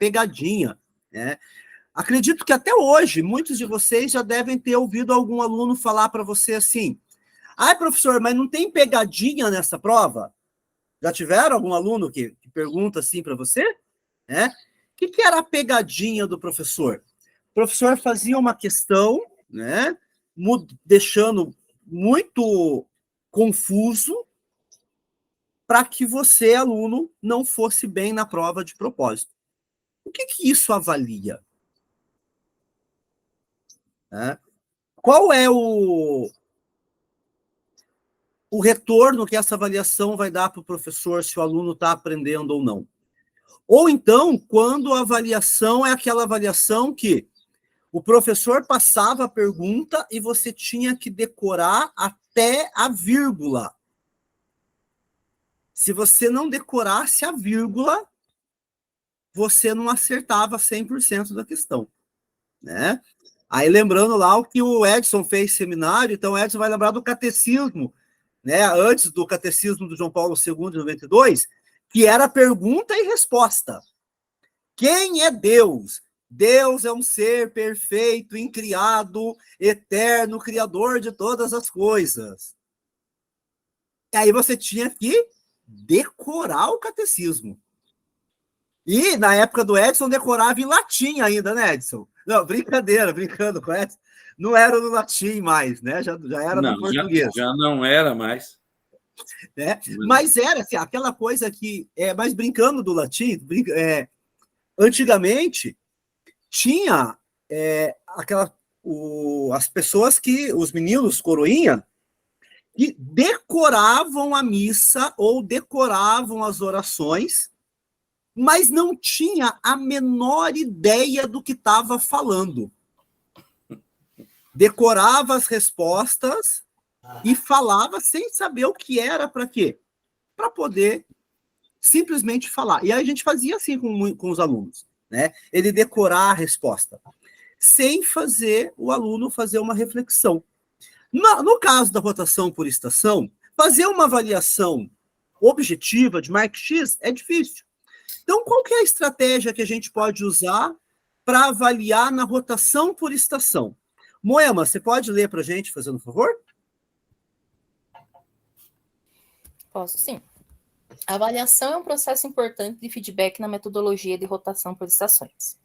pegadinha, né? Acredito que até hoje, muitos de vocês já devem ter ouvido algum aluno falar para você assim: ai, professor, mas não tem pegadinha nessa prova? Já tiveram algum aluno que pergunta assim para você? Né? O que era a pegadinha do professor? O professor fazia uma questão, né, deixando muito confuso para que você, aluno, não fosse bem na prova de propósito. O que isso avalia? Né? Qual é o retorno que essa avaliação vai dar para o professor se o aluno está aprendendo ou não? Ou então, quando a avaliação é aquela avaliação que o professor passava a pergunta e você tinha que decorar até a vírgula. Se você não decorasse a vírgula, você não acertava 100% da questão, né? Aí, lembrando lá o que o Edson fez seminário, então o Edson vai lembrar do catecismo, né? Antes do catecismo do João Paulo II, de 92, que era pergunta e resposta. Quem é Deus? Deus é um ser perfeito, incriado, eterno, criador de todas as coisas. E aí você tinha que decorar o catecismo. E, na época do Edson, decorava em latim ainda, né, Edson? Não, brincadeira, brincando com o Edson. Não era no latim mais, né? Já era no português. Já não era mais. Né? Mas era assim, aquela coisa que... mas brincando do latim, antigamente, tinha as pessoas os meninos coroinha, que decoravam a missa ou decoravam as orações, mas não tinha a menor ideia do que estava falando. Decorava as respostas e falava sem saber o que era para quê? Para poder simplesmente falar. E aí a gente fazia assim com os alunos, né? Ele decorar a resposta, sem fazer o aluno fazer uma reflexão. No caso da rotação por estação, fazer uma avaliação objetiva de Mark X é difícil. Então, qual que é a estratégia que a gente pode usar para avaliar na rotação por estação? Moema, você pode ler para a gente, fazendo um favor? Posso, sim. A avaliação é um processo importante de feedback na metodologia de rotação por estações.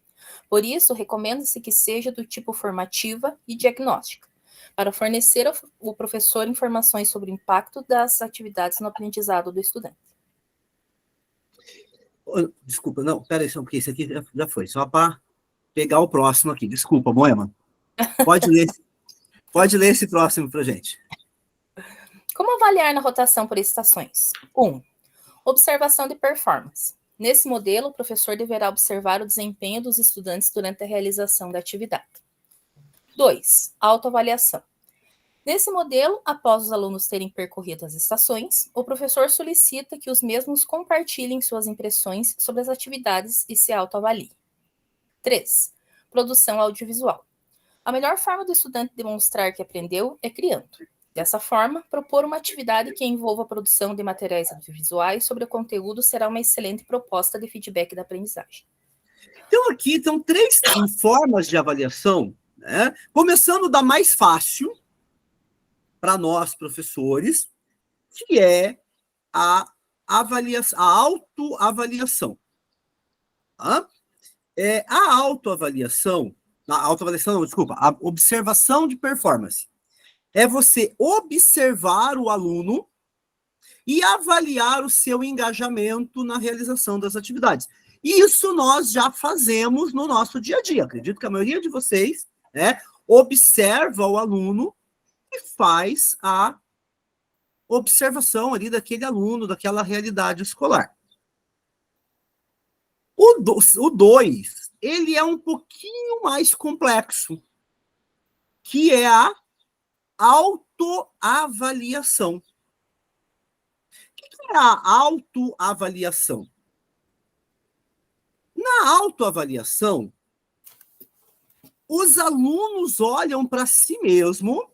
Por isso, recomenda-se que seja do tipo formativa e diagnóstica, para fornecer ao professor informações sobre o impacto das atividades no aprendizado do estudante. Desculpa, não, peraí, porque esse aqui já foi, só para pegar o próximo aqui. Desculpa, Moema. Pode ler esse próximo para a gente. Como avaliar na rotação por estações? 1. Observação de performance. Nesse modelo, o professor deverá observar o desempenho dos estudantes durante a realização da atividade. 2. Autoavaliação. Nesse modelo, após os alunos terem percorrido as estações, o professor solicita que os mesmos compartilhem suas impressões sobre as atividades e se autoavaliem. 3. Produção audiovisual. A melhor forma do estudante demonstrar que aprendeu é criando. Dessa forma, propor uma atividade que envolva a produção de materiais audiovisuais sobre o conteúdo será uma excelente proposta de feedback da aprendizagem. Então, aqui estão 3 formas de avaliação, né? Começando da mais fácil, para nós, professores, que é a autoavaliação. Tá? A autoavaliação, a observação de performance. É você observar o aluno e avaliar o seu engajamento na realização das atividades. Isso nós já fazemos no nosso dia a dia. Acredito que a maioria de vocês, né, observa o aluno e faz a observação ali daquele aluno, daquela realidade escolar. O 2, ele é um pouquinho mais complexo, que é a autoavaliação. O que é a autoavaliação? Na autoavaliação, os alunos olham para si mesmo,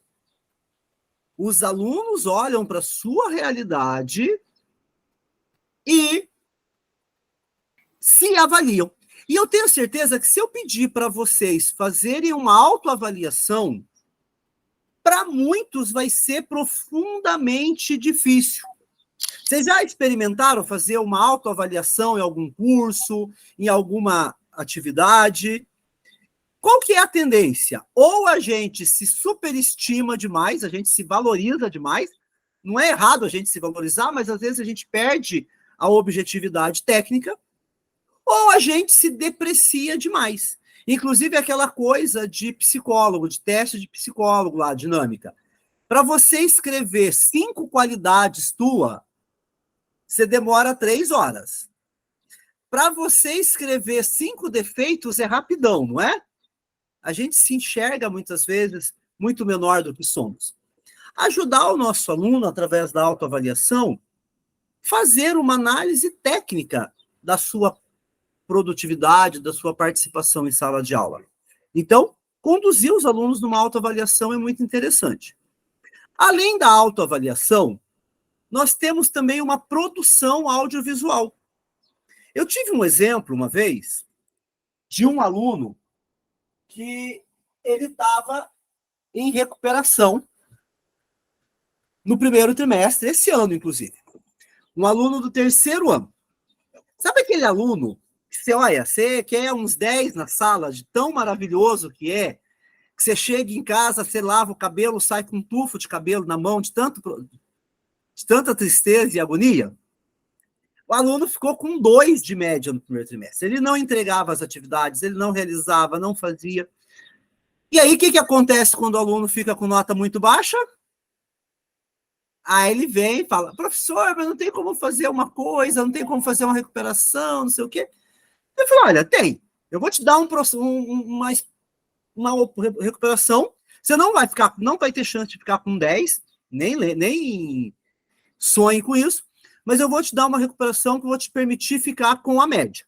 os alunos olham para a sua realidade e se avaliam. E eu tenho certeza que se eu pedir para vocês fazerem uma autoavaliação, para muitos vai ser profundamente difícil. Vocês já experimentaram fazer uma autoavaliação em algum curso, em alguma atividade? Qual que é a tendência? Ou a gente se superestima demais, a gente se valoriza demais. Não é errado a gente se valorizar, mas às vezes a gente perde a objetividade técnica, ou a gente se deprecia demais. Inclusive aquela coisa de psicólogo, de teste de psicólogo lá, dinâmica. Para você escrever 5 qualidades tua, você demora 3 horas. Para você escrever 5 defeitos é rapidão, não é? A gente se enxerga muitas vezes muito menor do que somos. Ajudar o nosso aluno, através da autoavaliação, fazer uma análise técnica da sua produtividade, da sua participação em sala de aula. Então, conduzir os alunos numa autoavaliação é muito interessante. Além da autoavaliação, nós temos também uma produção audiovisual. Eu tive um exemplo, uma vez, de um aluno que ele estava em recuperação no primeiro trimestre, esse ano, inclusive. Um aluno do 3º ano. Sabe aquele aluno que você, olha, você quer uns 10 na sala, de tão maravilhoso que você chega em casa, você lava o cabelo, sai com um tufo de cabelo na mão, de tanta tristeza e agonia? O aluno ficou com 2 de média no primeiro trimestre. Ele não entregava as atividades, ele não realizava, não fazia. E aí, o que acontece quando o aluno fica com nota muito baixa? Aí ele vem e fala, professor, mas não tem como fazer uma coisa, não tem como fazer uma recuperação, não sei o quê. Eu falei, olha, tem. Eu vou te dar uma recuperação. Você não vai ter chance de ficar com 10, nem sonhe com isso, mas eu vou te dar uma recuperação que vou te permitir ficar com a média.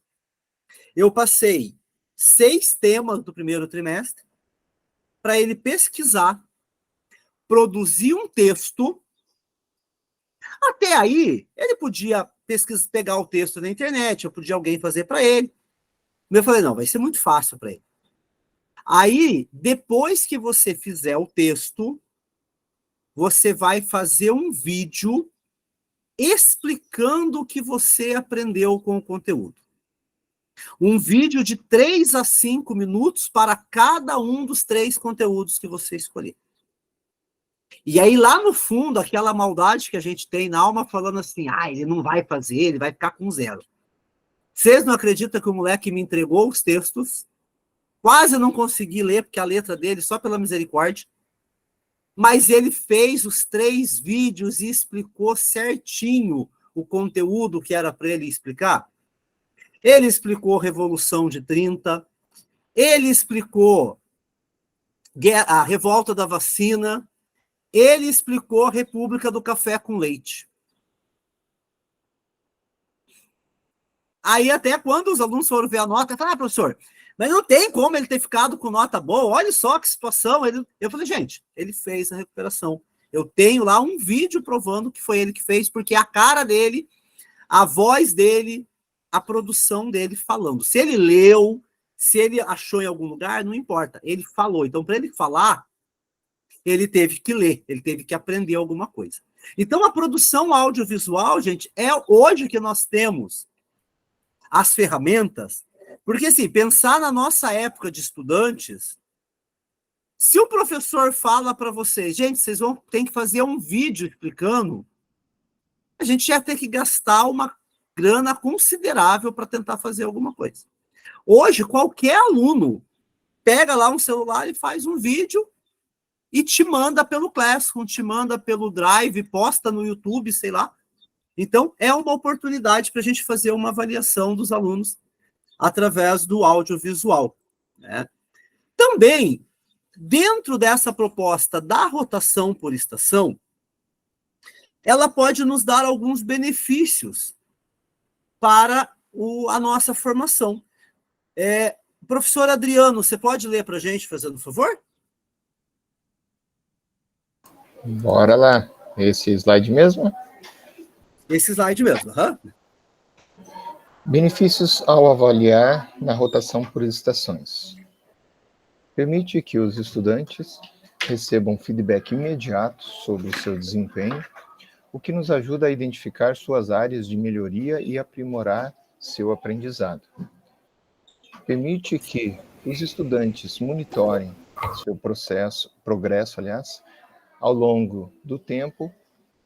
Eu passei 6 temas do primeiro trimestre para ele pesquisar, produzir um texto. Até aí, ele podia pegar o texto na internet, eu podia alguém fazer para ele. Eu falei, não, vai ser muito fácil para ele. Aí, depois que você fizer o texto, você vai fazer um vídeo explicando o que você aprendeu com o conteúdo. Um vídeo de 3 a 5 minutos para cada um dos 3 conteúdos que você escolher. E aí, lá no fundo, aquela maldade que a gente tem na alma falando assim, ele não vai fazer, ele vai ficar com 0. Vocês não acreditam que o moleque me entregou os textos? Quase não consegui ler, porque a letra dele, só pela misericórdia. Mas ele fez os 3 vídeos e explicou certinho o conteúdo que era para ele explicar. Ele explicou Revolução de 30, ele explicou a revolta da vacina, ele explicou a República do Café com Leite. Aí até quando os alunos foram ver a nota, falaram, professor, mas não tem como ele ter ficado com nota boa, olha só que situação. Eu falei, gente, ele fez a recuperação. Eu tenho lá um vídeo provando que foi ele que fez, porque a cara dele, a voz dele, a produção dele falando. Se ele leu, se ele achou em algum lugar, não importa. Ele falou. Então, para ele falar, ele teve que ler, ele teve que aprender alguma coisa. Então, a produção audiovisual, gente, é hoje que nós temos as ferramentas, porque, assim, pensar na nossa época de estudantes, se o professor fala para vocês, gente, vocês ter que fazer um vídeo explicando, a gente ia ter que gastar uma grana considerável para tentar fazer alguma coisa. Hoje, qualquer aluno pega lá um celular e faz um vídeo e te manda pelo Classroom, te manda pelo Drive, posta no YouTube, sei lá. Então, é uma oportunidade para a gente fazer uma avaliação dos alunos através do audiovisual, né? Também, dentro dessa proposta da rotação por estação, ela pode nos dar alguns benefícios para a nossa formação. Professor Adriano, você pode ler para a gente, fazendo um favor? Bora lá. Esse slide mesmo? Esse slide mesmo, aham. Benefícios ao avaliar na rotação por estações. Permite que os estudantes recebam feedback imediato sobre o seu desempenho, o que nos ajuda a identificar suas áreas de melhoria e aprimorar seu aprendizado. Permite que os estudantes monitorem seu progresso, ao longo do tempo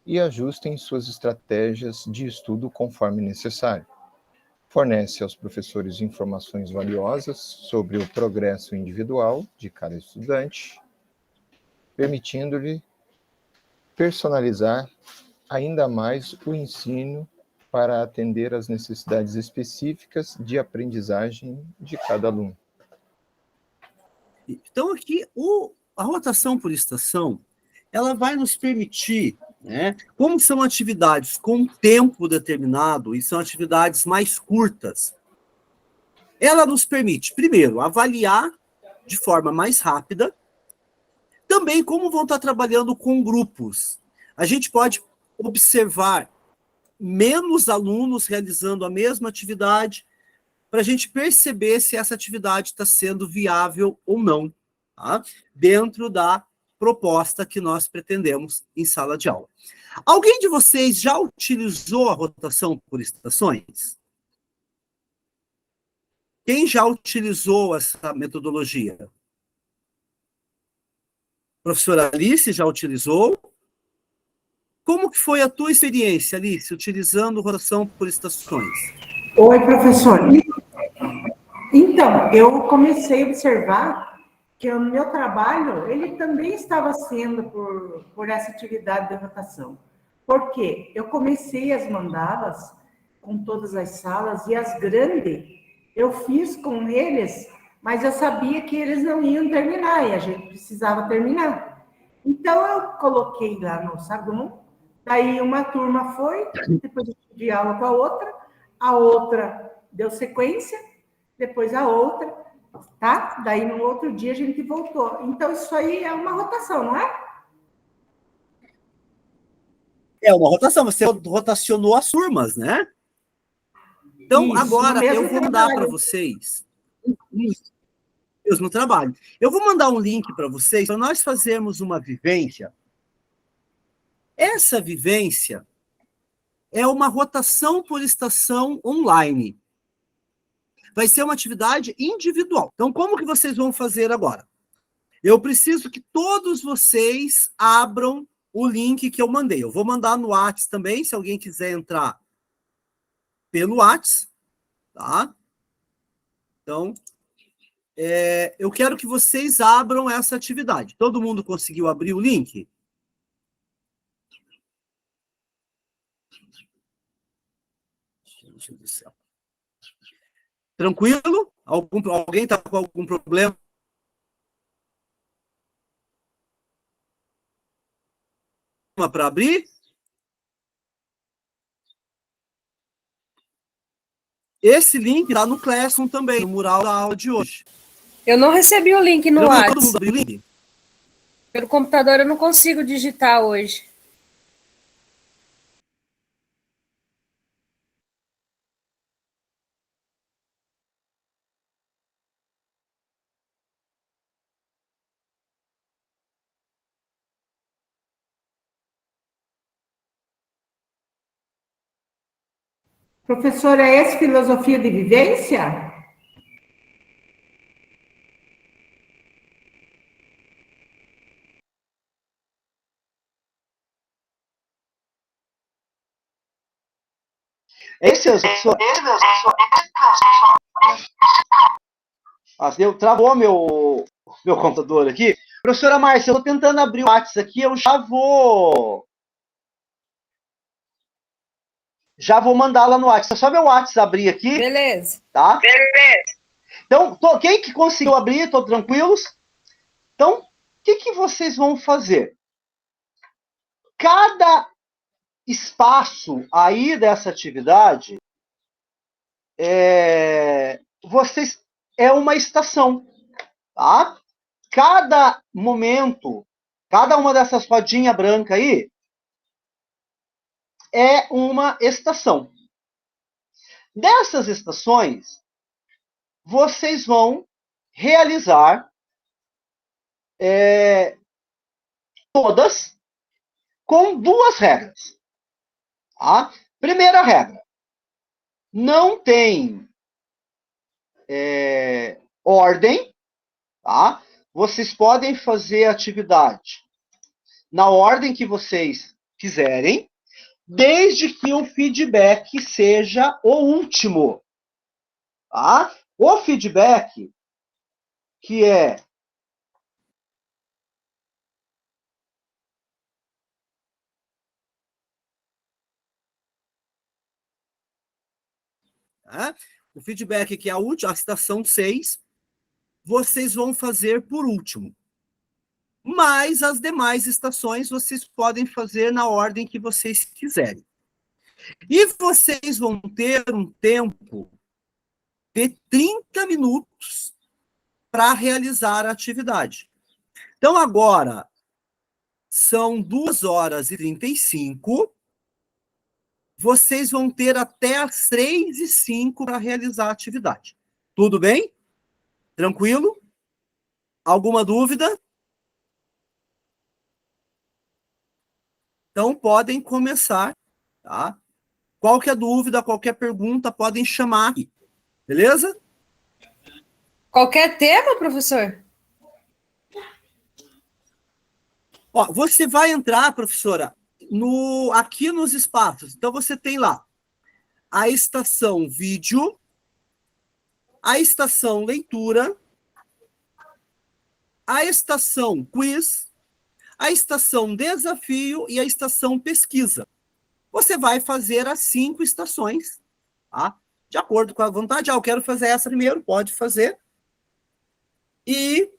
e ajustem suas estratégias de estudo conforme necessário. Fornece aos professores informações valiosas sobre o progresso individual de cada estudante, permitindo-lhe personalizar ainda mais o ensino para atender às necessidades específicas de aprendizagem de cada aluno. Então, aqui, a rotação por estação, ela vai nos permitir, né, como são atividades com tempo determinado e são atividades mais curtas, ela nos permite, primeiro, avaliar de forma mais rápida, também como vão estar trabalhando com grupos. A gente pode observar menos alunos realizando a mesma atividade, para a gente perceber se essa atividade está sendo viável ou não, tá? Dentro da proposta que nós pretendemos em sala de aula. Alguém de vocês já utilizou a rotação por estações? Quem já utilizou essa metodologia? Professora Alice já utilizou? Como que foi a tua experiência, Alice, utilizando rotação por estações? Oi, professor. Então, eu comecei a observar que o meu trabalho, ele também estava sendo por essa atividade de rotação. Por quê? Eu comecei as mandalas com todas as salas e as grandes eu fiz com eles, mas eu sabia que eles não iam terminar e a gente precisava terminar. Então, eu coloquei lá no Sagão, daí uma turma foi, depois eu tive aula com a outra deu sequência, depois a outra, tá? Daí no outro dia a gente voltou. Então, isso aí é uma rotação, não é? É uma rotação, você rotacionou as turmas, né? Então, Isso, agora eu vou mandar para vocês mesmo trabalho. Eu vou mandar um link para vocês para nós fazermos uma vivência. Essa vivência é uma rotação por estação online. Vai ser uma atividade individual. Então, como que vocês vão fazer agora? Eu preciso que todos vocês abram o link que eu mandei. Eu vou mandar no WhatsApp também, se alguém quiser entrar pelo WhatsApp, tá? Então, eu quero que vocês abram essa atividade. Todo mundo conseguiu abrir o link? Gente do céu. Tranquilo? Alguém está com algum problema para abrir? Esse link está no Classroom também, no mural da aula de hoje. Eu não recebi o link no WhatsApp. Todo mundo abriu o link? Pelo computador eu não consigo digitar hoje. Professora, é essa filosofia de vivência? Esse é o professor. Travou meu computador aqui. Professora Márcia, eu estou tentando abrir o WhatsApp aqui, eu já vou mandar lá no WhatsApp. Só meu WhatsApp abrir aqui. Beleza. Tá? Beleza. Então, quem que conseguiu abrir, estão tranquilos? Então, o que vocês vão fazer? Cada espaço aí dessa atividade é uma estação, tá? Cada momento, cada uma dessas rodinhas brancas aí é uma estação. Dessas estações, vocês vão realizar todas com duas regras. Tá? Primeira regra, não tem ordem, tá? Vocês podem fazer a atividade na ordem que vocês quiserem, desde que o feedback seja o último. Tá? O feedback, que é tá? O feedback, que é a última, a estação 6, vocês vão fazer por último. Mas as demais estações vocês podem fazer na ordem que vocês quiserem. E vocês vão ter um tempo de 30 minutos para realizar a atividade. Então, agora, são 2h35. Vocês vão ter até as 3h05 para realizar a atividade. Tudo bem? Tranquilo? Alguma dúvida? Então, podem começar, tá? Qualquer dúvida, qualquer pergunta, podem chamar aqui. Beleza? Qualquer tema, professor? Ó, você vai entrar, professora, aqui nos espaços. Então, você tem lá a estação vídeo, a estação leitura, a estação quiz, a estação desafio e a estação pesquisa. Você vai fazer as 5 estações, tá? De acordo com a vontade. Eu quero fazer essa primeiro, pode fazer. E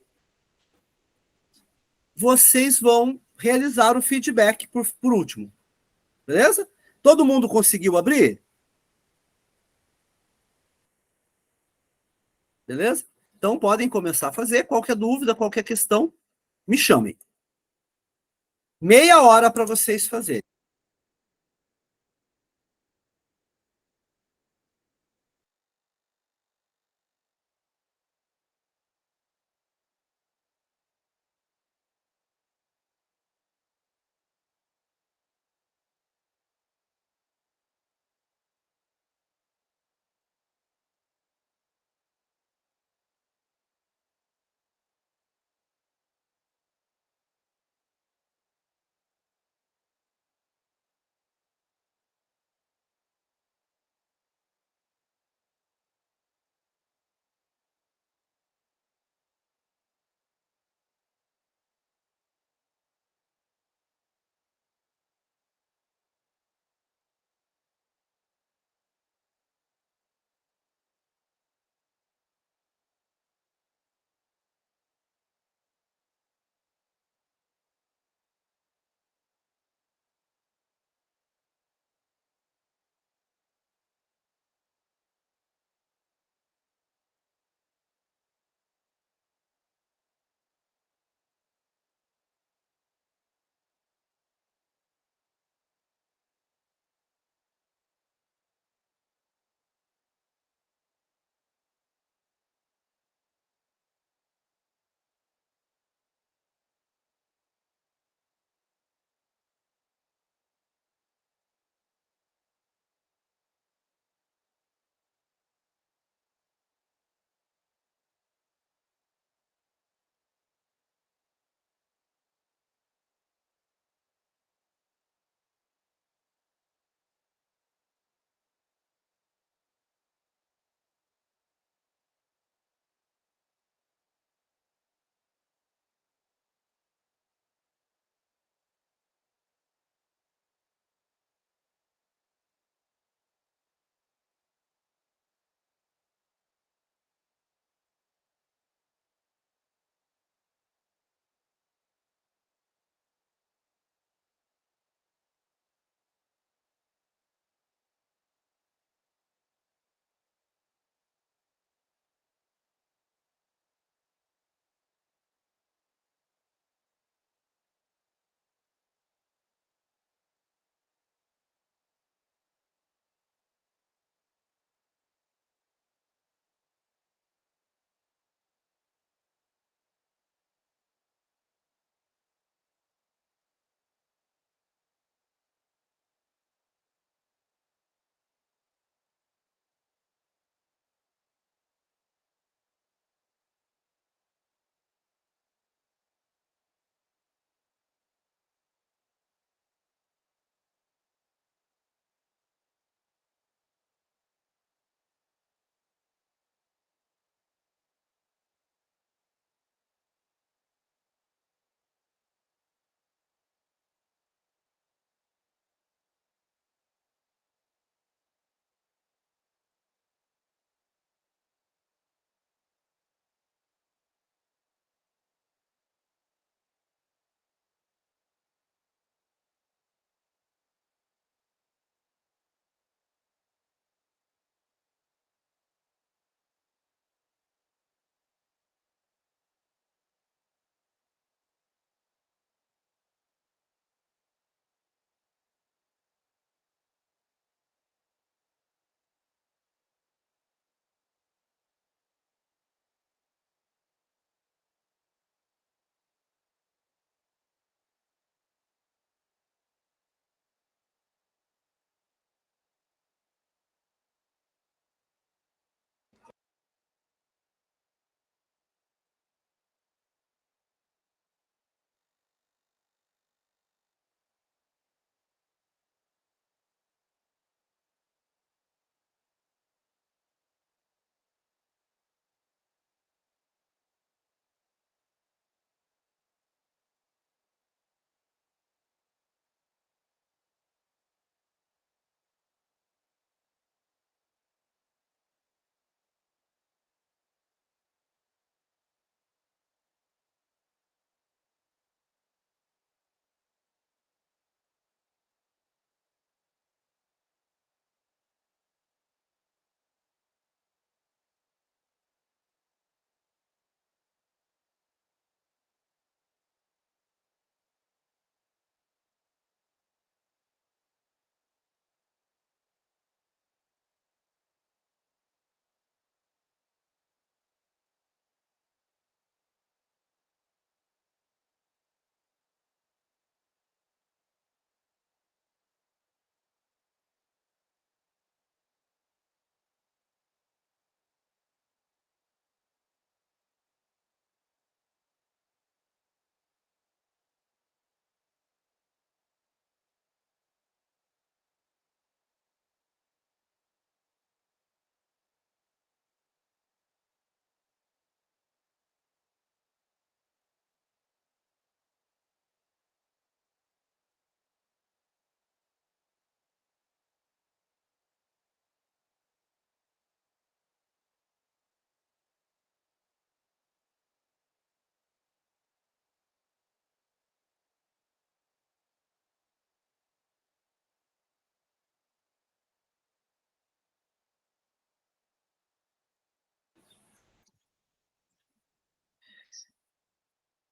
vocês vão realizar o feedback por último. Beleza? Todo mundo conseguiu abrir? Beleza? Então, podem começar a fazer. Qualquer dúvida, qualquer questão, me chamem. Meia hora para vocês fazerem.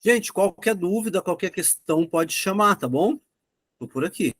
Gente, qualquer dúvida, qualquer questão, pode chamar, tá bom? Tô por aqui.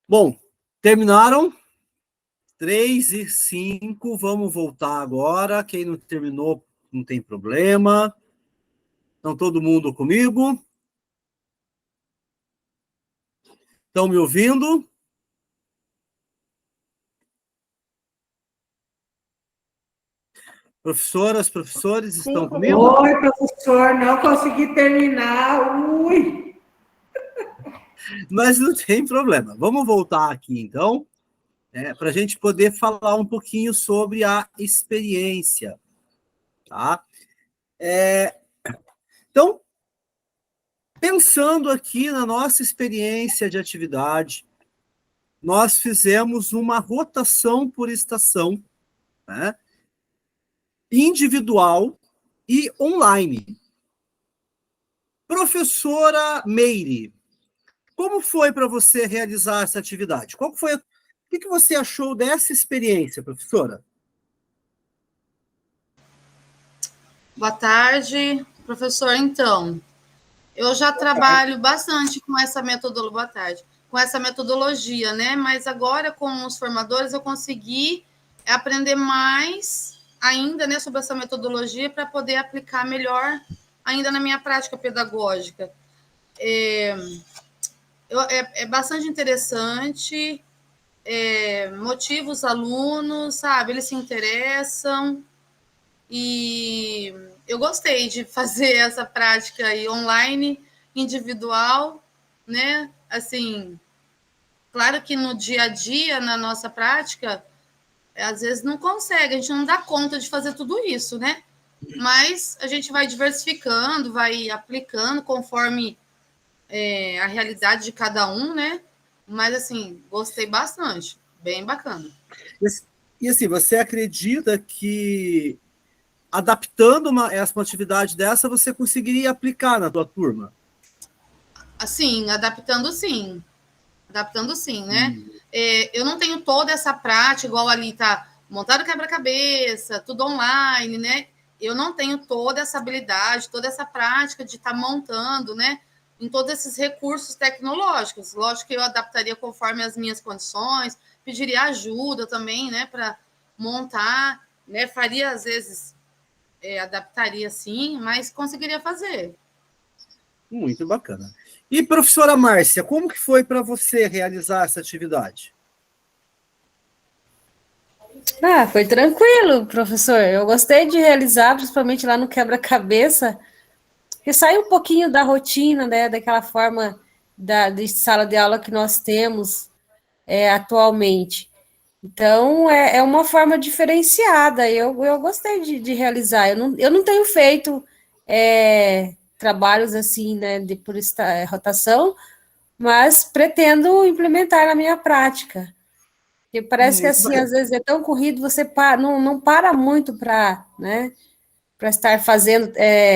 Bom, terminaram? 3:05, vamos voltar agora. Quem não terminou, não tem problema. Estão todo mundo comigo? Estão me ouvindo? Professoras, professores, estão comigo? Oi, professor, não consegui terminar. Ui! Mas não tem problema. Vamos voltar aqui, então, para a gente poder falar um pouquinho sobre a experiência, tá? Então, pensando aqui na nossa experiência de atividade, nós fizemos uma rotação por estação, né? Individual e online. Professora Meire, como foi para você realizar essa atividade? O que você achou dessa experiência, professora? Boa tarde, professor. Então, eu já trabalho bastante com essa metodologia. Boa tarde. Com essa metodologia, né? Mas agora, com os formadores, eu consegui aprender mais ainda, né, sobre essa metodologia para poder aplicar melhor ainda na minha prática pedagógica. É bastante interessante, motiva os alunos, sabe? Eles se interessam. E eu gostei de fazer essa prática aí online, individual, né? Assim, claro que no dia a dia, na nossa prática, às vezes não consegue, a gente não dá conta de fazer tudo isso, né? Mas a gente vai diversificando, vai aplicando conforme a realidade de cada um, né? Mas, assim, gostei bastante, bem bacana. E assim, você acredita que adaptando uma atividade dessa, você conseguiria aplicar na tua turma? Assim, adaptando sim, né? Eu não tenho toda essa prática, igual ali tá montado quebra-cabeça, tudo online, né? Eu não tenho toda essa habilidade, toda essa prática de estar montando, né? Em todos esses recursos tecnológicos. Lógico que eu adaptaria conforme as minhas condições, pediria ajuda também, né? Para montar, né? Faria, às vezes, adaptaria sim, mas conseguiria fazer. Muito bacana. E, professora Márcia, como que foi para você realizar essa atividade? Foi tranquilo, professor. Eu gostei de realizar, principalmente lá no quebra-cabeça, que sai um pouquinho da rotina, né, daquela forma de sala de aula que nós temos atualmente. Então, é uma forma diferenciada. Eu gostei de realizar. Eu não tenho feito trabalhos assim, né, por rotação, mas pretendo implementar na minha prática. Porque parece que, Muito assim, bacana. às vezes é tão corrido, você não para muito para, né, para estar fazendo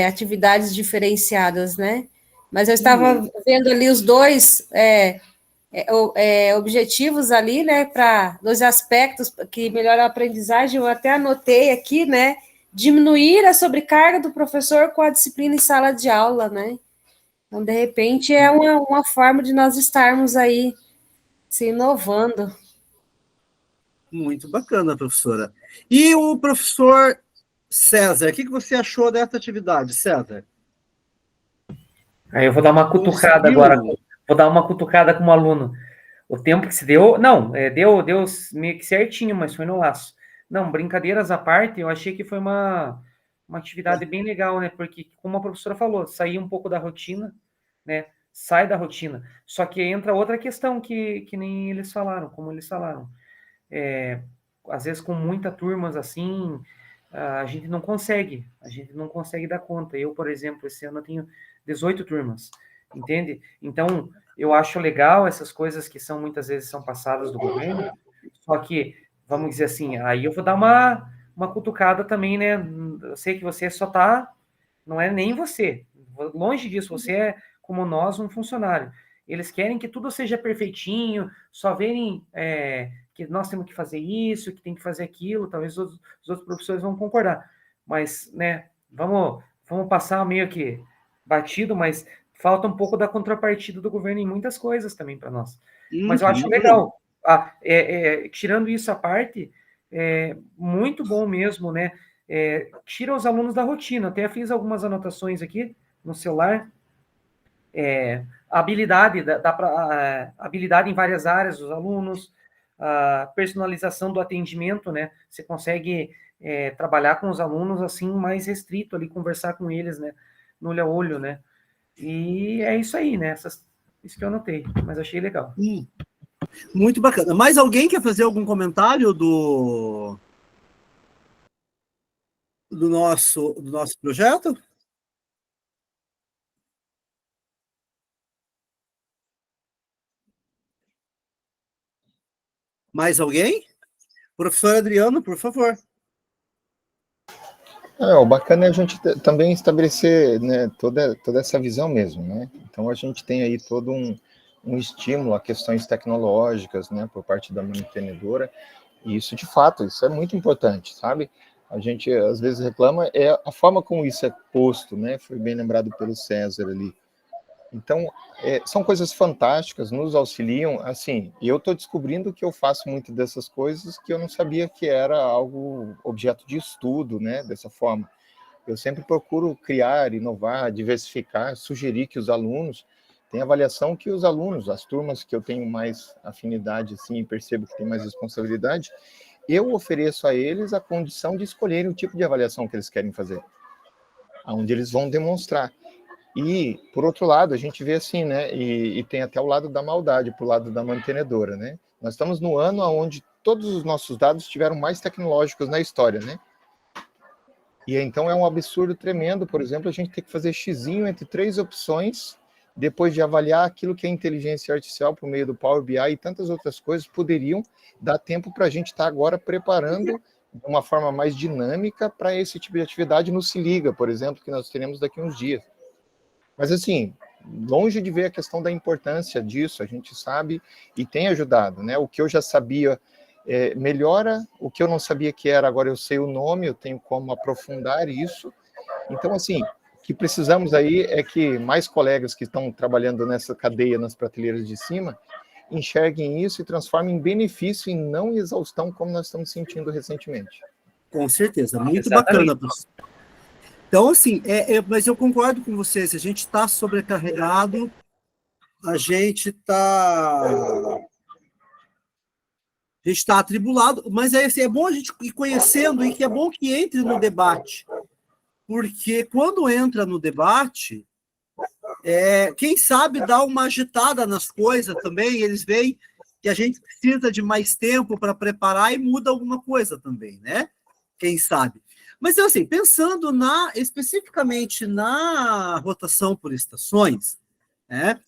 atividades diferenciadas, né? Mas eu estava vendo ali os dois objetivos ali, né, para dois aspectos que melhoram a aprendizagem, eu até anotei aqui, né, diminuir a sobrecarga do professor com a disciplina em sala de aula, né? Então, de repente, é uma forma de nós estarmos aí se inovando. Muito bacana, professora. E o professor César, o que você achou dessa atividade, César? Aí eu vou dar uma cutucada Conseguiu? agora, vou dar uma cutucada com o aluno. O tempo que se deu, não, deu meio que certinho, mas foi no laço. Não, brincadeiras à parte, eu achei que foi uma atividade bem legal, né? Porque, como a professora falou, sair um pouco da rotina, né? Sai da rotina. Só que entra outra questão que nem eles falaram, como eles falaram. Às vezes com muitas turmas assim, a gente não consegue dar conta. Eu, por exemplo, esse ano eu tenho 18 turmas, entende? Então, eu acho legal essas coisas que são muitas vezes são passadas do governo, só que, vamos dizer assim, aí eu vou dar uma cutucada também, né? Eu sei que você só tá, não é nem você, longe disso, você é como nós, um funcionário. Eles querem que tudo seja perfeitinho, só verem que nós temos que fazer isso, que tem que fazer aquilo, talvez os outros professores vão concordar. Mas, né, vamos passar meio que batido, mas falta um pouco da contrapartida do governo em muitas coisas também para nós. Mas eu acho legal. Tirando isso à parte, muito bom mesmo, né? Tira os alunos da rotina. Até fiz algumas anotações aqui no celular. Habilidade, habilidade em várias áreas dos alunos, a personalização do atendimento, né? Você consegue trabalhar com os alunos assim mais restrito ali, conversar com eles, né? No olho a olho, né? E é isso aí, né? Isso que eu anotei, mas achei legal. Muito bacana. Mais alguém quer fazer algum comentário do nosso projeto? Mais alguém? Professor Adriano, por favor. O bacana é a gente também estabelecer, né, toda essa visão mesmo, né? Então a gente tem aí todo um estímulo a questões tecnológicas, né, por parte da mantenedora, e isso de fato, isso é muito importante, sabe? A gente às vezes reclama a forma como isso é posto, né? Foi bem lembrado pelo César ali. Então, são coisas fantásticas, nos auxiliam, assim, e eu estou descobrindo que eu faço muito dessas coisas que eu não sabia que era algo objeto de estudo, né, dessa forma. Eu sempre procuro criar, inovar, diversificar, sugerir que os alunos tenham avaliação que os alunos, as turmas que eu tenho mais afinidade, assim, e percebo que tem mais responsabilidade, eu ofereço a eles a condição de escolherem o tipo de avaliação que eles querem fazer, onde eles vão demonstrar. E, por outro lado, a gente vê assim, né, e tem até o lado da maldade, para o lado da mantenedora, né? Nós estamos no ano onde todos os nossos dados estiveram mais tecnológicos na história, né? E então é um absurdo tremendo, por exemplo, a gente ter que fazer xizinho entre 3 opções, depois de avaliar aquilo que é inteligência artificial por meio do Power BI e tantas outras coisas, poderiam dar tempo para a gente estar agora preparando de uma forma mais dinâmica para esse tipo de atividade no Se Liga, por exemplo, que nós teremos daqui a uns dias. Mas, assim, longe de ver a questão da importância disso, a gente sabe e tem ajudado, né? O que eu já sabia melhora, o que eu não sabia que era, agora eu sei o nome, eu tenho como aprofundar isso. Então, assim, o que precisamos aí é que mais colegas que estão trabalhando nessa cadeia, nas prateleiras de cima, enxerguem isso e transformem em benefício e não em exaustão, como nós estamos sentindo recentemente. Com certeza, muito Exatamente. bacana, professor. Então, assim, mas eu concordo com vocês, a gente está sobrecarregado, a gente está atribulado, mas assim, é bom a gente ir conhecendo e que é bom que entre no debate, porque quando entra no debate, quem sabe dá uma agitada nas coisas também, eles veem que a gente precisa de mais tempo para preparar e muda alguma coisa também, né? Quem sabe. Mas, assim, pensando especificamente na rotação por estações, né,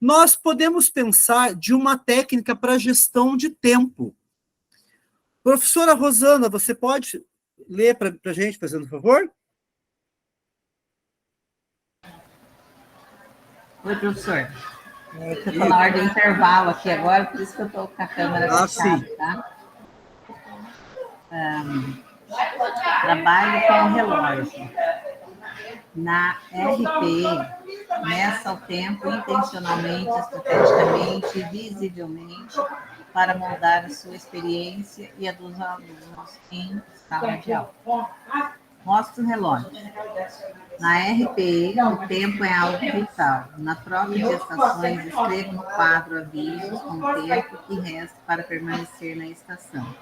nós podemos pensar de uma técnica para gestão de tempo. Professora Rosana, você pode ler para a gente, fazendo favor? Oi, professor. Eu estou na hora do intervalo aqui agora, por isso que eu estou com a câmera fechada, sim. tá? Trabalho com o relógio. Na RP, meça o tempo intencionalmente, estrategicamente, visivelmente, para moldar a sua experiência e a dos alunos em sala de aula. Mostra o relógio. Na RPE, o tempo é algo vital. Na troca de estações, escreva no quadro avisos com o tempo que resta para permanecer na estação.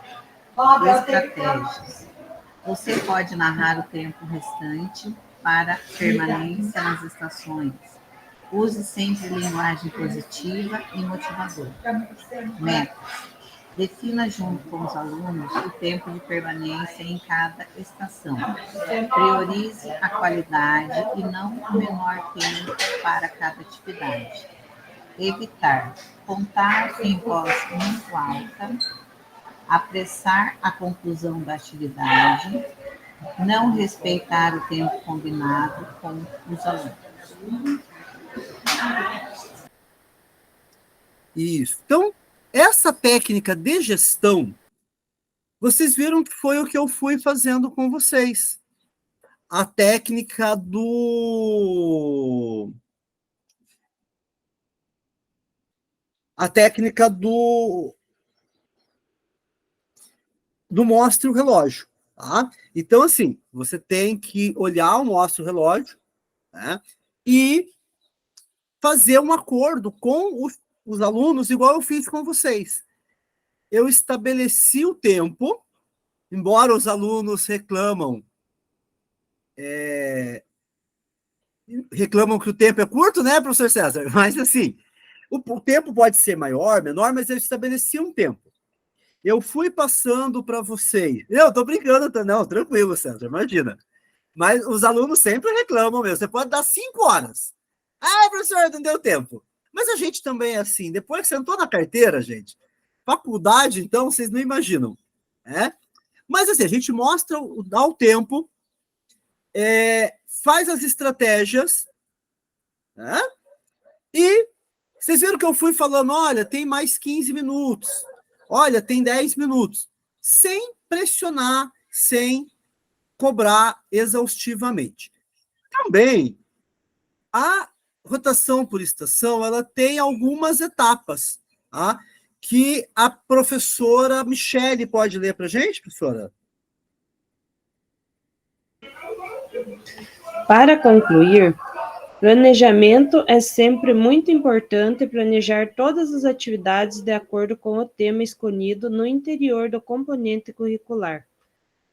Estratégias. Você pode narrar o tempo restante para permanência nas estações. Use sempre linguagem positiva e motivadora. Metas. Defina junto com os alunos o tempo de permanência em cada estação. Priorize a qualidade e não o menor tempo para cada atividade. Evitar contar em voz muito alta, apressar a conclusão da atividade, não respeitar o tempo combinado com os alunos. Isso. Então, essa técnica de gestão, vocês viram que foi o que eu fui fazendo com vocês. A técnica a técnica do mostre o relógio. Tá? Então, assim, você tem que olhar o mostre o relógio, né, e fazer um acordo com os alunos, igual eu fiz com vocês. Eu estabeleci o tempo, embora os alunos reclamam que o tempo é curto, né, professor César? Mas, assim, o tempo pode ser maior, menor, mas eu estabeleci um tempo. Eu fui passando para vocês. Eu tô brincando, não, tranquilo, César, imagina. Mas os alunos sempre reclamam mesmo. Você pode dar 5 horas. Ah, professor, não deu tempo. Mas a gente também é assim. Depois que sentou na carteira, gente, faculdade, então, vocês não imaginam. Né? Mas assim, a gente mostra, dá o tempo, faz as estratégias, né? E vocês viram que eu fui falando, olha, tem mais 15 minutos, olha, tem 10 minutos, sem pressionar, sem cobrar exaustivamente. Também, a rotação por estação, ela tem algumas etapas, tá? Que a professora Michele pode ler para a gente, professora? Para concluir, planejamento é sempre muito importante planejar todas as atividades de acordo com o tema escolhido no interior do componente curricular.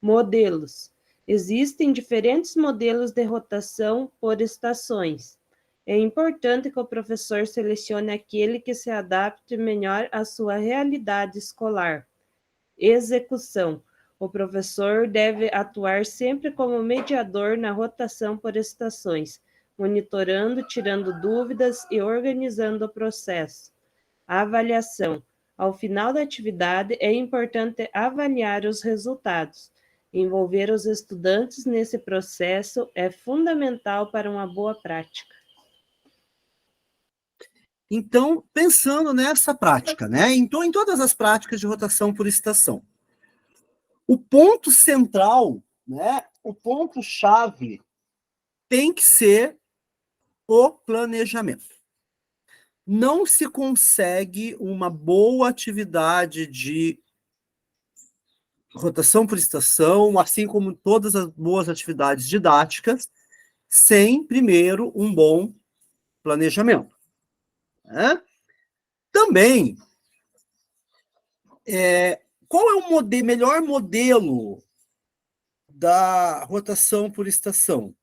Modelos. Existem diferentes modelos de rotação por estações. É importante que o professor selecione aquele que se adapte melhor à sua realidade escolar. Execução. O professor deve atuar sempre como mediador na rotação por estações, monitorando, tirando dúvidas e organizando o processo. Avaliação. Ao final da atividade, é importante avaliar os resultados. Envolver os estudantes nesse processo é fundamental para uma boa prática. Então, pensando nessa prática, né? Então, em todas as práticas de rotação por estação, o ponto central, né? O ponto-chave tem que ser o planejamento. Não se consegue uma boa atividade de rotação por estação, assim como todas as boas atividades didáticas, sem, primeiro, um bom planejamento. Né? Também, qual é o melhor modelo da rotação por estação?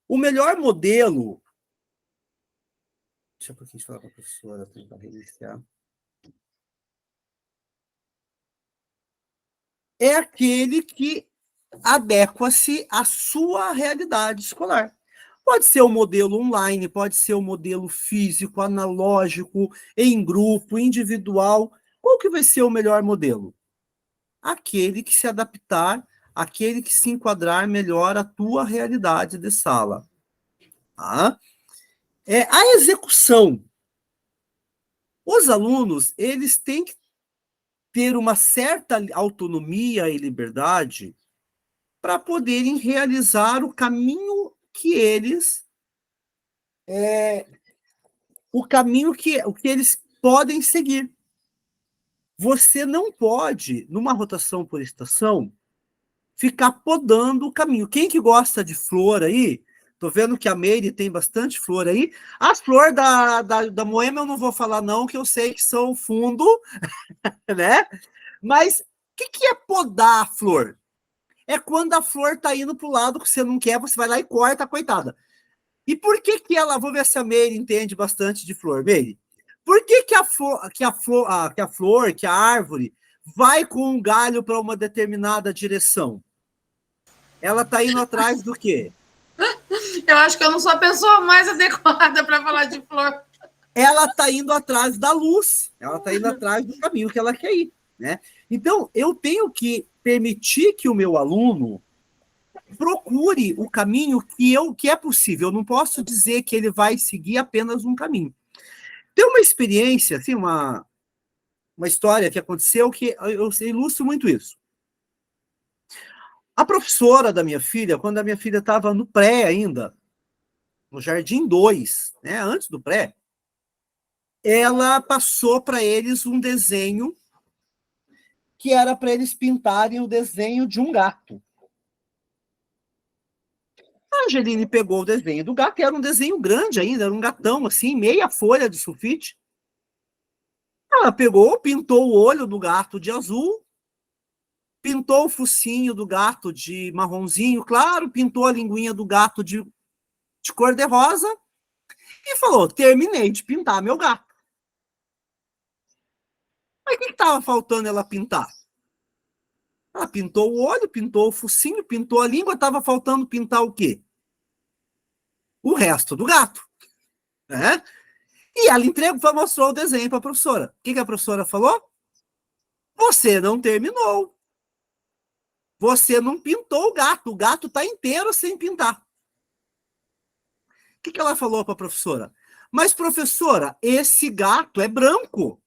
O melhor modelo... Deixa eu falar com a professora, tentar reiniciar. É aquele que adequa-se à sua realidade escolar. Pode ser o modelo online, pode ser o modelo físico, analógico, em grupo, individual. Qual que vai ser o melhor modelo? Aquele que se adaptar, aquele que se enquadrar melhor à tua realidade de sala. Tá? A execução. Os alunos, eles têm que ter uma certa autonomia e liberdade para poderem realizar o caminho que eles eles podem seguir. Você não pode, numa rotação por estação, ficar podando o caminho. Quem que gosta de flor aí? Tô vendo que a Meire tem bastante flor aí. As flores da Moema eu não vou falar não, que eu sei que são fundo, né? Mas o que é podar a flor? É quando a flor tá indo pro lado que você não quer, você vai lá e corta, coitada. E por que ela... Vou ver se a Meire entende bastante de flor. Meire, por que a árvore vai com um galho para uma determinada direção? Ela tá indo atrás do quê? Eu acho que eu não sou a pessoa mais adequada para falar de flor. Ela tá indo atrás da luz. Ela tá indo atrás do caminho que ela quer ir, né? Então, eu tenho que permitir que o meu aluno procure o caminho que é possível. Eu não posso dizer que ele vai seguir apenas um caminho. Tem uma experiência, assim, uma história que aconteceu que eu ilustro muito isso. A professora da minha filha, quando a minha filha estava no pré ainda, no Jardim 2, né, antes do pré, ela passou para eles um desenho que era para eles pintarem o desenho de um gato. A Angeline pegou o desenho do gato, que era um desenho grande ainda, era um gatão, assim, meia folha de sulfite. Ela pegou, pintou o olho do gato de azul, pintou o focinho do gato de marronzinho claro, pintou a linguinha do gato de cor de rosa e falou, terminei de pintar meu gato. Mas o que estava faltando ela pintar? Ela pintou o olho, pintou o focinho, pintou a língua, estava faltando pintar o quê? O resto do gato. Né? E ela entregou, mostrou o desenho para a professora. O que a professora falou? Você não terminou. Você não pintou o gato está inteiro sem pintar. O que ela falou para a professora? Mas, professora, esse gato é branco.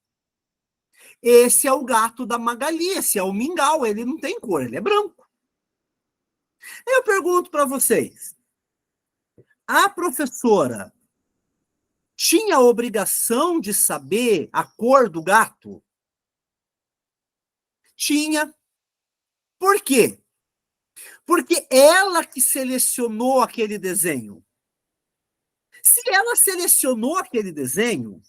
Esse é o gato da Magali, esse é o mingau, ele não tem cor, ele é branco. Eu pergunto para vocês, a professora tinha a obrigação de saber a cor do gato? Tinha. Por quê? Porque ela que selecionou aquele desenho. Se ela selecionou aquele desenho,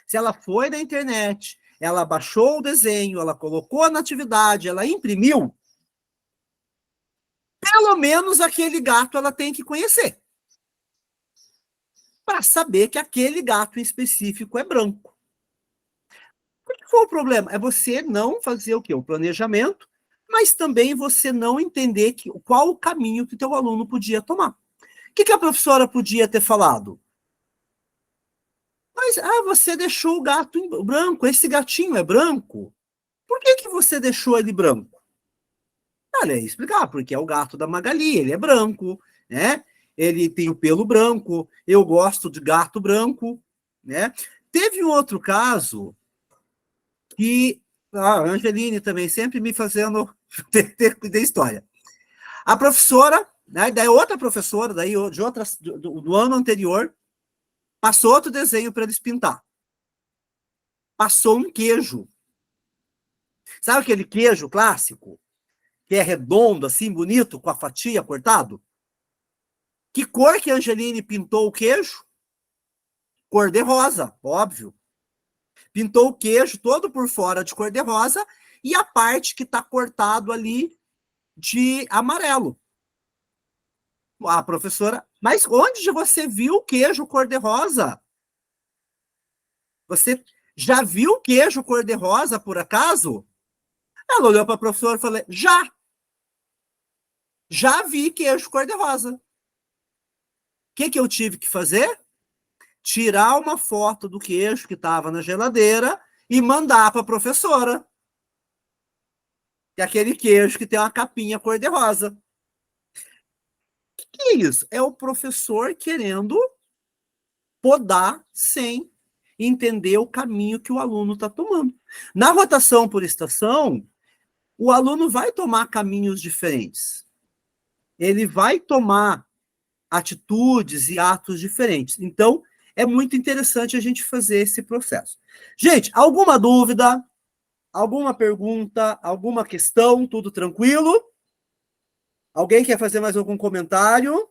se ela foi na internet, ela baixou o desenho, ela colocou na atividade, ela imprimiu, pelo menos aquele gato ela tem que conhecer. Para saber que aquele gato em específico é branco. O que foi o problema? É você não fazer o quê? O planejamento, mas também você não entender qual o caminho que o teu aluno podia tomar. O que a professora podia ter falado? Mas, você deixou o gato branco, esse gatinho é branco? Por que você deixou ele branco? Ela ia explicar, porque é o gato da Magali, ele é branco, né? Ele tem o pelo branco, eu gosto de gato branco, né? Teve um outro caso que a Angeline também sempre me fazendo ter história. A professora, né, daí outra professora, daí de outras, do ano anterior, passou outro desenho para eles pintar. Passou um queijo. Sabe aquele queijo clássico? Que é redondo, assim, bonito, com a fatia cortado? Que cor que a Angeline pintou o queijo? Cor de rosa, óbvio. Pintou o queijo todo por fora de cor de rosa e a parte que está cortado ali de amarelo. A professora, mas onde você viu o queijo cor de rosa? Você já viu queijo cor de rosa, por acaso? Ela olhou para a professora e falou, já vi queijo cor de rosa. O que eu tive que fazer? Tirar uma foto do queijo que estava na geladeira e mandar para a professora. Que é aquele queijo que tem uma capinha cor de rosa. O que é isso? É o professor querendo podar sem entender o caminho que o aluno está tomando. Na rotação por estação, o aluno vai tomar caminhos diferentes. Ele vai tomar atitudes e atos diferentes. Então, é muito interessante a gente fazer esse processo. Gente, alguma dúvida? Alguma pergunta? Alguma questão? Tudo tranquilo? Alguém quer fazer mais algum comentário?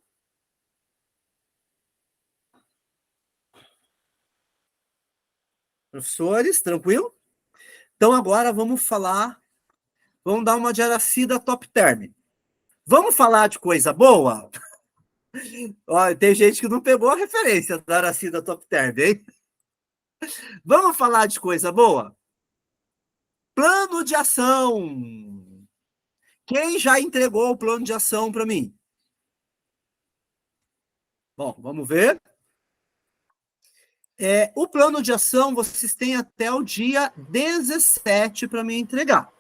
Professores, tranquilo? Então, agora vamos dar uma de Aracida Top Term. Vamos falar de coisa boa? Olha, tem gente que não pegou a referência da Aracida Top Term, hein? Vamos falar de coisa boa? Plano de ação. Quem já entregou o plano de ação para mim? Bom, vamos ver. O plano de ação, vocês têm até o dia 17 para me entregar.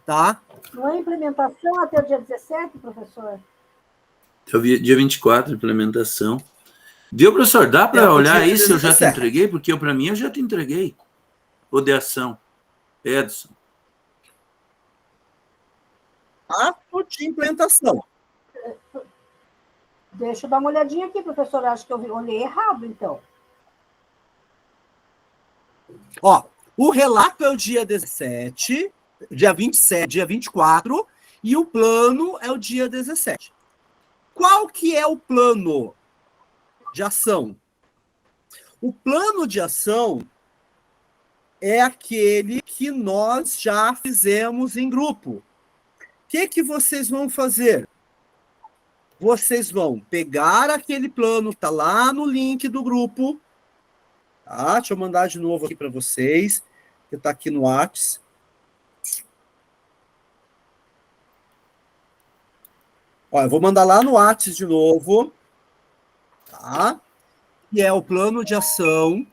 Tá? Não é implementação até o dia 17, professor? Até o dia 24, implementação. Viu, professor? Dá para olhar aí se eu já te entreguei? Porque para mim eu já te entreguei. O de ação. Edson. Ato de implementação. Deixa eu dar uma olhadinha aqui, professor. Acho que eu olhei errado, então. Ó, o relato é o dia 17, dia 27, dia 24, e o plano é o dia 17. Qual que é o plano de ação? O plano de ação é aquele que nós já fizemos em grupo. O que vocês vão fazer? Vocês vão pegar aquele plano, tá lá no link do grupo, tá? Deixa eu mandar de novo aqui para vocês, que tá aqui no WhatsApp. Ó, eu vou mandar lá no WhatsApp de novo, tá? Que é o plano de ação.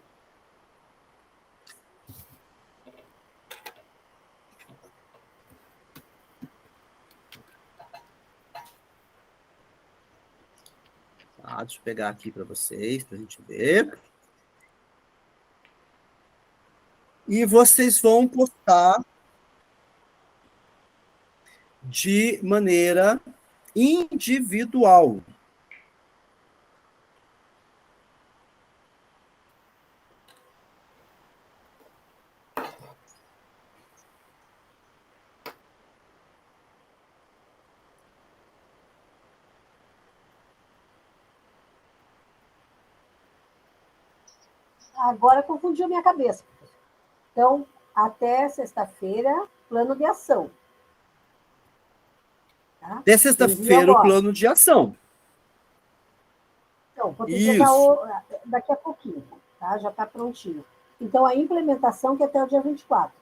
Tá, deixa eu pegar aqui para vocês, para a gente ver. E vocês vão postar de maneira individual. Agora confundiu minha cabeça. Então, até sexta-feira, plano de ação. Tá? Até sexta-feira, o plano de ação. Então, vou entregar daqui a pouquinho, tá? Já está prontinho. Então, a implementação que é até o dia 24.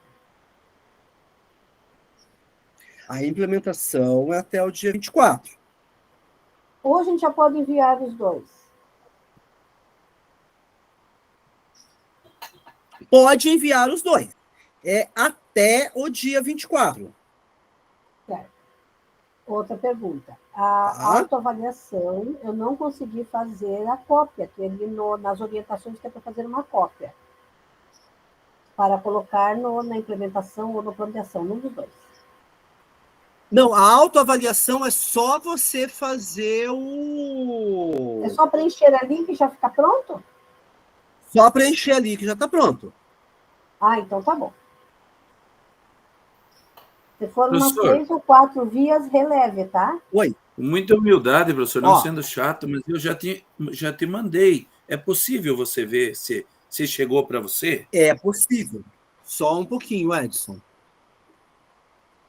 A implementação é até o dia 24. Ou a gente já pode enviar os dois? Pode enviar os dois. É até o dia 24. Certo. Outra pergunta. A autoavaliação, eu não consegui fazer a cópia, que ali nas orientações que é para fazer uma cópia. Para colocar na implementação ou no plano de ação, um dos dois. Não, a autoavaliação é só você fazer o... É só preencher ali que já fica pronto? Só preencher ali que já está pronto. Ah, então tá bom. Se for umas 3 ou 4 vias, releve, tá? Oi. Com muita humildade, professor, não sendo chato, mas eu já te mandei. É possível você ver se chegou para você? É possível. Só um pouquinho, Edson.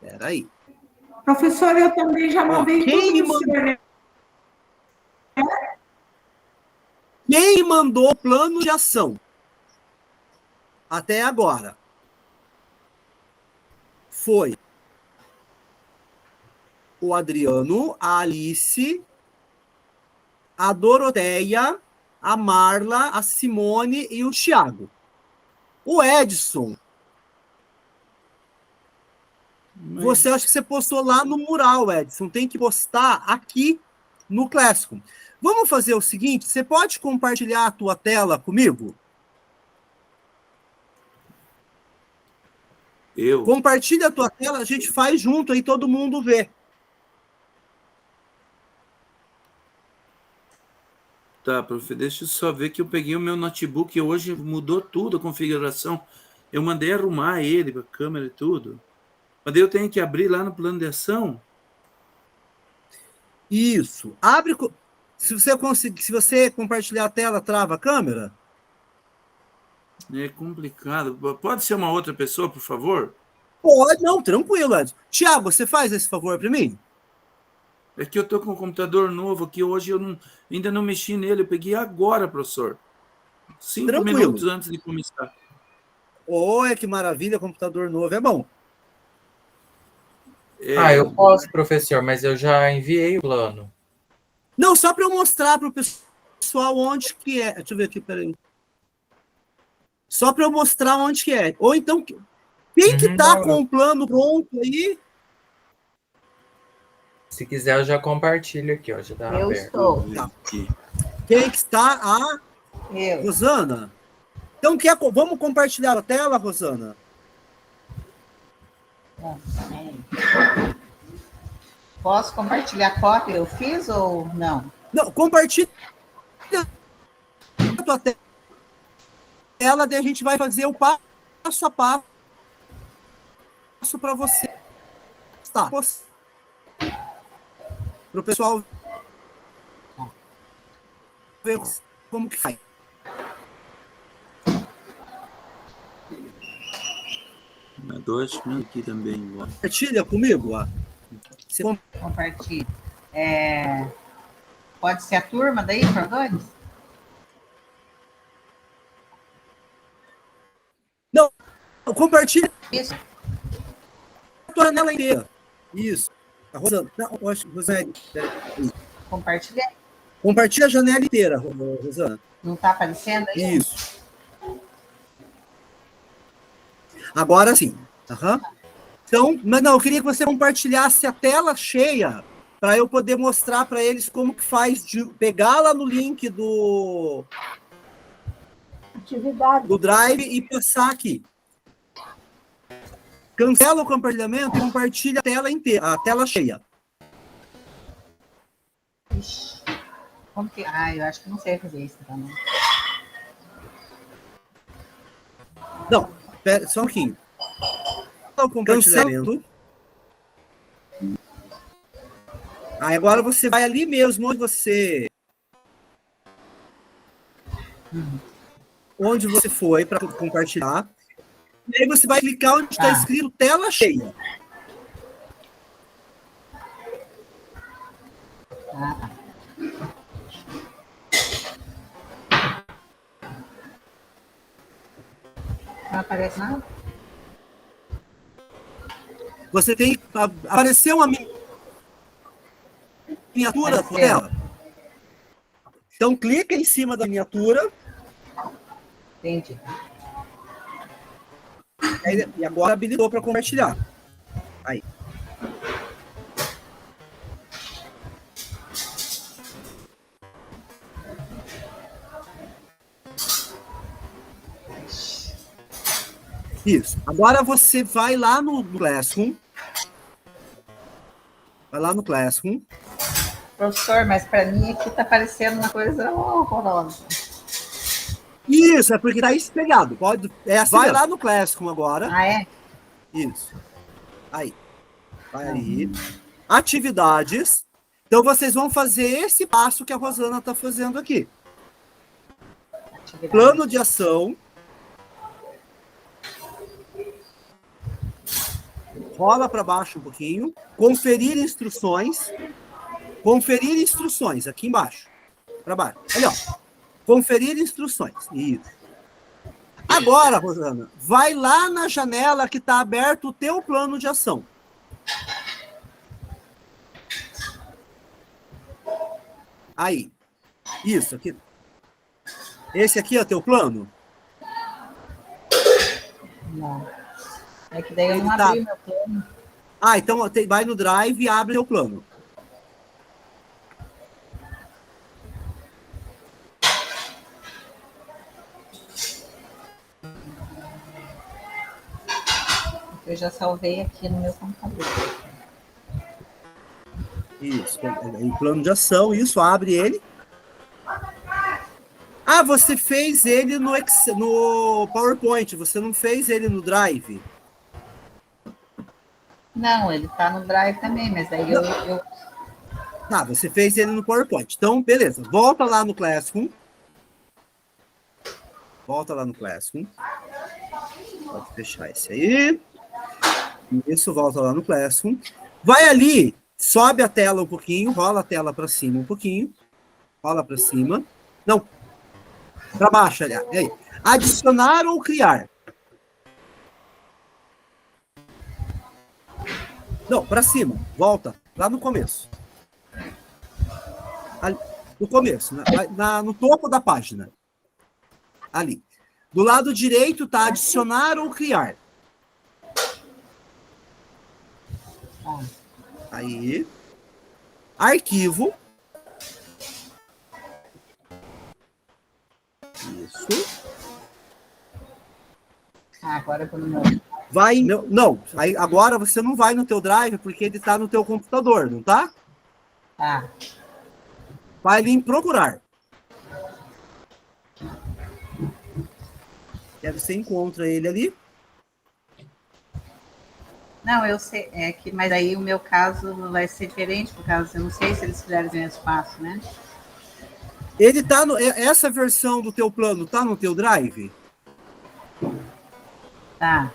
Espera aí. Professor, eu também já mandei tudo pro senhor, né? Quem mandou o plano de ação até agora foi o Adriano, a Alice, a Doroteia, a Marla, a Simone e o Thiago. O Edson, você acha que você postou lá no mural, Edson. Tem que postar aqui no Classroom. Vamos fazer o seguinte, você pode compartilhar a tua tela comigo? Compartilha a tua tela, a gente faz junto, aí todo mundo vê. Tá, prof, deixa eu só ver que eu peguei o meu notebook e hoje mudou tudo a configuração. Eu mandei arrumar ele, a câmera e tudo. Mas daí eu tenho que abrir lá no plano de ação? Isso. Abre... Se você conseguir, se você compartilhar a tela, trava a câmera? É complicado. Pode ser uma outra pessoa, por favor? Pode, não, tranquilo, Edson. Thiago, você faz esse favor para mim? É que eu tô com um computador novo aqui, hoje eu ainda não mexi nele, eu peguei agora, professor. 5 minutos antes de começar. Olha que maravilha, computador novo, é bom. Eu posso, professor, mas eu já enviei o plano. Não, só para eu mostrar para o pessoal onde que é. Deixa eu ver aqui, peraí. Só para eu mostrar onde que é. Ou então, quem que tá com o plano pronto aí? Se quiser, eu já compartilho aqui, ó. Já tá eu aberto. Estou. Tá. Quem que está? Eu. Rosana? Então, vamos compartilhar a tela, Rosana? Posso compartilhar a cópia? Eu fiz ou não? Não, compartilha a tua tela, daí a gente vai fazer o passo passo a passo para você. Tá. Para o pessoal ver como que faz. Dois aqui também. Compartilha comigo, ó. Compartilha. Pode ser a turma daí, Cordões? Não, compartilha. Isso. A janela inteira. Isso. A Rosana. Não, Rosane. Compartilhei. Compartilha a janela inteira, Rosana. Não está aparecendo aí? Isso. Agora sim. Uhum. Então, mas não, eu queria que você compartilhasse a tela cheia para eu poder mostrar para eles como que faz de pegar lá no link do atividade do Drive e passar aqui. Cancela o compartilhamento e compartilha a tela inteira, a tela cheia. Ixi. Como que... eu acho que não sei fazer isso também. Não, pera, só um pouquinho. O compartilhamento. Aí agora você vai ali mesmo onde você foi para compartilhar. E aí você vai clicar onde está escrito tela cheia. Não aparece nada? Você tem que aparecer uma miniatura da tela. Então clica em cima da miniatura. Entendi. E agora habilitou para compartilhar. Aí. Isso. Agora você vai lá no Classroom. Vai lá no Classroom. Professor, mas para mim aqui está aparecendo uma coisa horrorosa. Isso, é porque está espelhado. Pode, assim vai lá no Classroom agora. Ah, é? Isso. Aí. Vai aí. Atividades. Então, vocês vão fazer esse passo que a Rosana está fazendo aqui. Plano de ação. Rola para baixo um pouquinho. Conferir instruções. Conferir instruções, aqui embaixo. Para baixo. Olha, ó. Conferir instruções. Isso. Agora, Rosana, vai lá na janela que está aberto o teu plano de ação. Aí. Isso aqui. Esse aqui é o teu plano? Não. É que daí eu não abri meu plano. Então vai no Drive e abre o plano. Eu já salvei aqui no meu computador. Isso, em plano de ação, isso, abre ele. Você fez ele no PowerPoint, você não fez ele no Drive? Não, ele está no Drive também, mas aí eu... Você fez ele no PowerPoint. Então, beleza, volta lá no Classroom. Volta lá no Classroom. Pode fechar esse aí. Isso, volta lá no Classroom. Vai ali, sobe a tela um pouquinho, rola a tela para cima um pouquinho. Rola para cima. Não, para baixo, aliás. Aí. Adicionar ou criar? Não, para cima. Volta, lá no começo. Ali, no começo, no topo da página. Ali. Do lado direito está adicionar ou criar. Aí. Arquivo. Isso. Agora eu não... Vai, não, aí agora você não vai no teu Drive porque ele está no teu computador, não tá? Tá. Vai ali em procurar. E aí você encontra ele ali. Não, eu sei, mas aí o meu caso vai ser diferente, por causa, eu não sei se eles fizeram o mesmo espaço, né? Ele tá essa versão do teu plano tá no teu drive? Tá.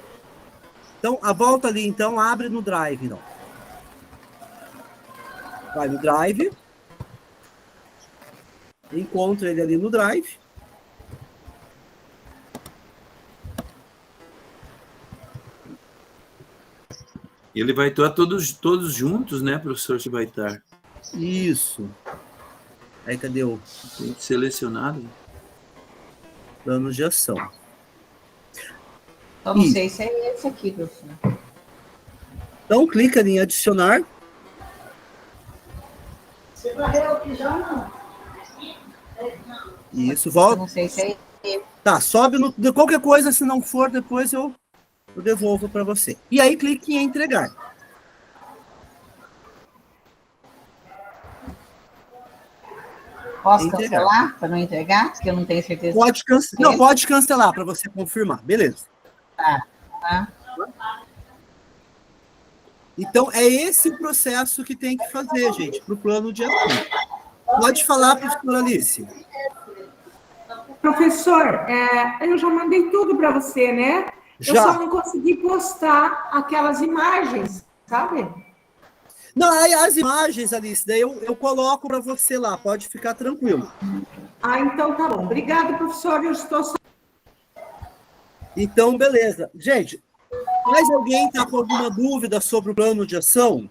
Então, a volta ali, então, abre no drive, não. Vai no drive. Encontra ele ali no drive. Ele vai estar todos juntos, né, professor, que vai estar. Isso. Aí, cadê o selecionado? Plano de ação. Eu não sei se é esse aqui, professor. Então, clica em adicionar. Você varreu aqui já não? Isso, volta. Eu não sei se é esse. Tá, sobe de qualquer coisa, se não for, depois eu devolvo para você. E aí, clique em entregar. Posso cancelar para não entregar? Porque eu não tenho certeza. Pode cancelar. Não, pode cancelar para você confirmar. Beleza. Tá. Então, é esse processo que tem que fazer, gente, para o plano de ação. Pode falar, professora Alice. Professor, eu já mandei tudo para você, né? Eu Já. só não consegui postar aquelas imagens, sabe? Não, aí as imagens, Alice, daí eu coloco para você lá, pode ficar tranquilo. Ah, então tá bom. Obrigada, professor. Eu estou só... Então, beleza. Gente, mais alguém está com alguma dúvida sobre o plano de ação?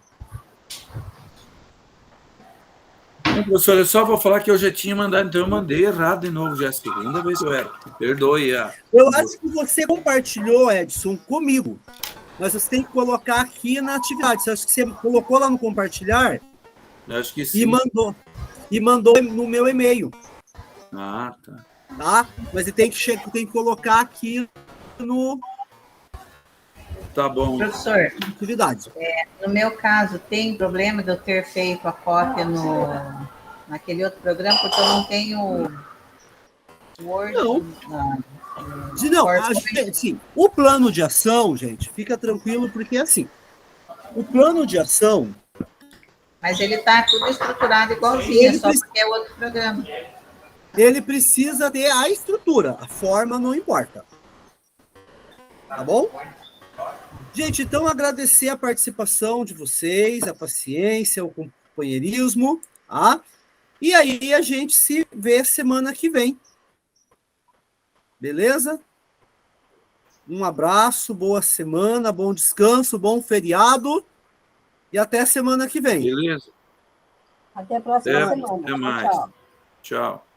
Não, professor, eu só vou falar que eu já tinha mandado, então eu mandei errado de novo, já é a segunda vez que eu era. Perdoe. Eu acho que você compartilhou, Edson, comigo. Mas você tem que colocar aqui na atividade. Você acha que você colocou lá no compartilhar? Eu acho que sim. E mandou no meu e-mail. Ah, tá. Tá? Mas você tem que colocar aqui no... Tá bom. Professor, atividade. No meu caso, tem problema de eu ter feito a cópia naquele outro programa, porque eu não tenho Word. Sim, o plano de ação, gente, fica tranquilo, porque assim, o plano de ação... Mas ele está tudo estruturado igualzinho, só porque é outro programa. Ele precisa ter a estrutura, a forma não importa. Tá bom? Gente, então agradecer a participação de vocês, a paciência, o companheirismo, tá? E aí a gente se vê semana que vem. Beleza? Um abraço, boa semana, bom descanso, bom feriado e até semana que vem. Beleza. Até a próxima semana. Até mais. Tchau. Tchau.